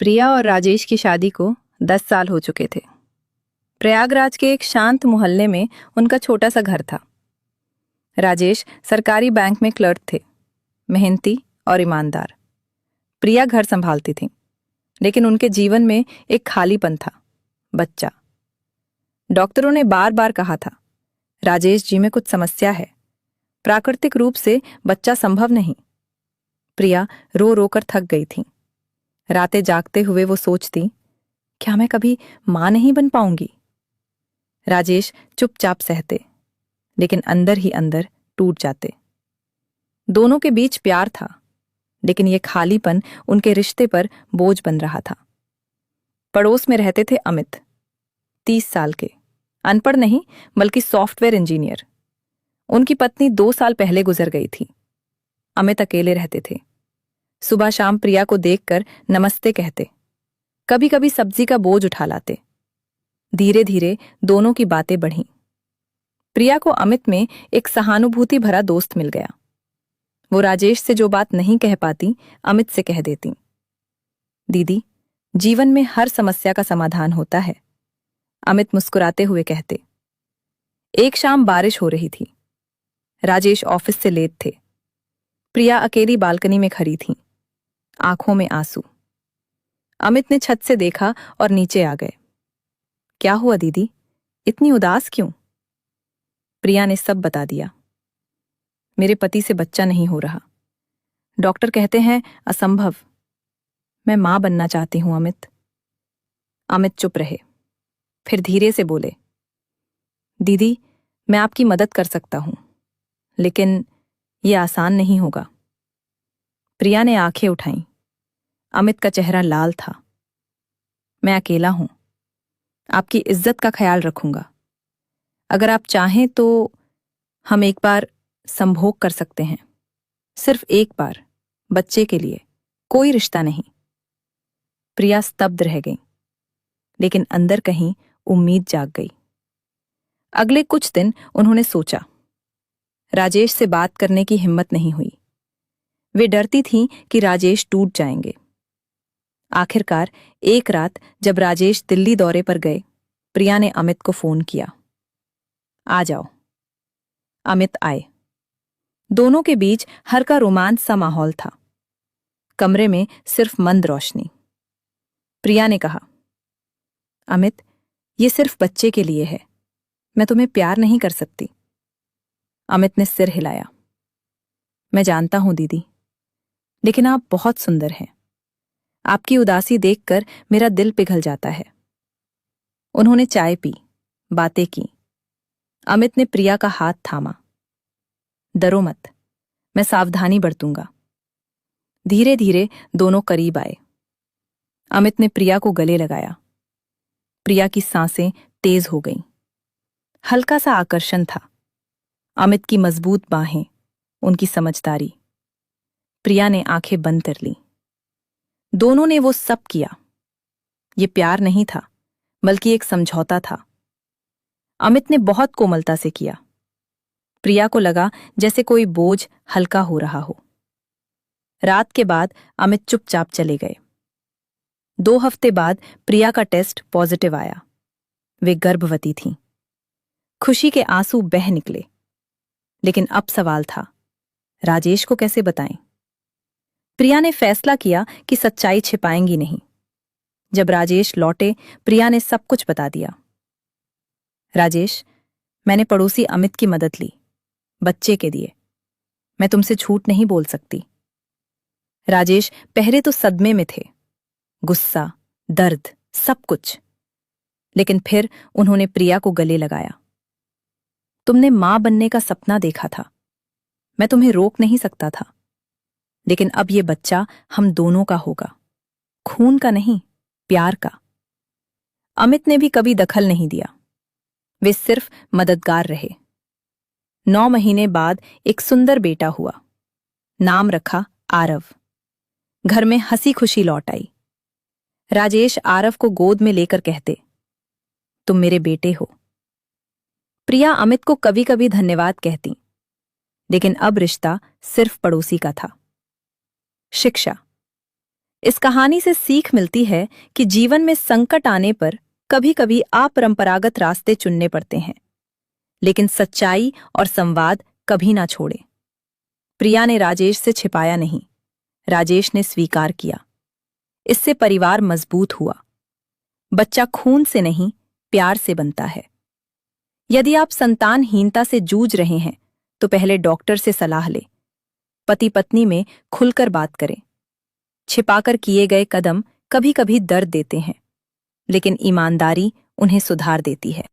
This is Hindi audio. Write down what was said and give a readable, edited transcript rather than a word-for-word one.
प्रिया और राजेश की शादी को 10 साल हो चुके थे। प्रयागराज के एक शांत मोहल्ले में उनका छोटा सा घर था। राजेश सरकारी बैंक में क्लर्क थे, मेहनती और ईमानदार। प्रिया घर संभालती थी, लेकिन उनके जीवन में एक खालीपन था, बच्चा। डॉक्टरों ने बार बार कहा था, राजेश जी में कुछ समस्या है, प्राकृतिक रूप से बच्चा संभव नहीं। प्रिया रो रो कर थक गई थी। रातें जागते हुए वो सोचती, क्या मैं कभी मां नहीं बन पाऊंगी? राजेश चुपचाप सहते, लेकिन अंदर ही अंदर टूट जाते। दोनों के बीच प्यार था, लेकिन ये खालीपन उनके रिश्ते पर बोझ बन रहा था। पड़ोस में रहते थे अमित, 30 साल के, अनपढ़ नहीं बल्कि सॉफ्टवेयर इंजीनियर। उनकी पत्नी 2 साल पहले गुजर गई थी। अमित अकेले रहते थे। सुबह शाम प्रिया को देखकर नमस्ते कहते, कभी कभी सब्जी का बोझ उठा लाते। धीरे धीरे दोनों की बातें बढ़ीं। प्रिया को अमित में एक सहानुभूति भरा दोस्त मिल गया। वो राजेश से जो बात नहीं कह पाती, अमित से कह देती। दीदी, जीवन में हर समस्या का समाधान होता है, अमित मुस्कुराते हुए कहते। एक शाम बारिश हो रही थी। राजेश ऑफिस से लेट थे। प्रिया अकेली बालकनी में खड़ी थी, आंखों में आंसू। अमित ने छत से देखा और नीचे आ गए। क्या हुआ दीदी, इतनी उदास क्यों? प्रिया ने सब बता दिया। मेरे पति से बच्चा नहीं हो रहा, डॉक्टर कहते हैं असंभव। मैं मां बनना चाहती हूं अमित। अमित चुप रहे, फिर धीरे से बोले, दीदी, मैं आपकी मदद कर सकता हूं, लेकिन यह आसान नहीं होगा। प्रिया ने आंखें उठाईं। अमित का चेहरा लाल था। मैं अकेला हूं, आपकी इज्जत का ख्याल रखूंगा। अगर आप चाहें तो हम एक बार संभोग कर सकते हैं, सिर्फ एक बार, बच्चे के लिए, कोई रिश्ता नहीं। प्रिया स्तब्ध रह गई, लेकिन अंदर कहीं उम्मीद जाग गई। अगले कुछ दिन उन्होंने सोचा। राजेश से बात करने की हिम्मत नहीं हुई। वे डरती थीं कि राजेश टूट जाएंगे। आखिरकार एक रात जब राजेश दिल्ली दौरे पर गए, प्रिया ने अमित को फोन किया। आ जाओ। अमित आए। दोनों के बीच हल्का रोमांस सा माहौल था। कमरे में सिर्फ मंद रोशनी। प्रिया ने कहा, अमित, ये सिर्फ बच्चे के लिए है, मैं तुम्हें प्यार नहीं कर सकती। अमित ने सिर हिलाया। मैं जानता हूं दीदी, लेकिन आप बहुत सुंदर हैं। आपकी उदासी देखकर मेरा दिल पिघल जाता है। उन्होंने चाय पी, बातें की। अमित ने प्रिया का हाथ थामा। डरो मत, मैं सावधानी बरतूंगा। धीरे धीरे दोनों करीब आए। अमित ने प्रिया को गले लगाया। प्रिया की सांसें तेज हो गईं। हल्का सा आकर्षण था। अमित की मजबूत बाहें, उनकी समझदारी। प्रिया ने आंखें बंद कर लीं। दोनों ने वो सब किया। ये प्यार नहीं था, बल्कि एक समझौता था। अमित ने बहुत कोमलता से किया। प्रिया को लगा जैसे कोई बोझ हल्का हो रहा हो। रात के बाद अमित चुपचाप चले गए। 2 हफ्ते बाद प्रिया का टेस्ट पॉजिटिव आया। वे गर्भवती थीं। खुशी के आंसू बह निकले। लेकिन अब सवाल था, राजेश को कैसे बताएं? प्रिया ने फैसला किया कि सच्चाई छिपाएंगी नहीं। जब राजेश लौटे, प्रिया ने सब कुछ बता दिया। राजेश, मैंने पड़ोसी अमित की मदद ली, बच्चे के लिए। मैं तुमसे झूठ नहीं बोल सकती। राजेश पहले तो सदमे में थे, गुस्सा, दर्द, सब कुछ। लेकिन फिर उन्होंने प्रिया को गले लगाया। तुमने मां बनने का सपना देखा था, मैं तुम्हें रोक नहीं सकता था। लेकिन अब ये बच्चा हम दोनों का होगा, खून का नहीं, प्यार का। अमित ने भी कभी दखल नहीं दिया। वे सिर्फ मददगार रहे। 9 महीने बाद एक सुंदर बेटा हुआ। नाम रखा आरव। घर में हंसी खुशी लौट आई। राजेश आरव को गोद में लेकर कहते, तुम मेरे बेटे हो। प्रिया अमित को कभी कभी धन्यवाद कहती, लेकिन अब रिश्ता सिर्फ पड़ोसी का था। शिक्षा। इस कहानी से सीख मिलती है कि जीवन में संकट आने पर कभी कभी अपरंपरागत रास्ते चुनने पड़ते हैं, लेकिन सच्चाई और संवाद कभी ना छोड़े। प्रिया ने राजेश से छिपाया नहीं, राजेश ने स्वीकार किया। इससे परिवार मजबूत हुआ। बच्चा खून से नहीं, प्यार से बनता है। यदि आप संतानहीनता से जूझ रहे हैं तो पहले डॉक्टर से सलाह लें। पति पत्नी में खुलकर बात करें। छिपाकर किए गए कदम कभी कभी दर्द देते हैं, लेकिन ईमानदारी उन्हें सुधार देती है।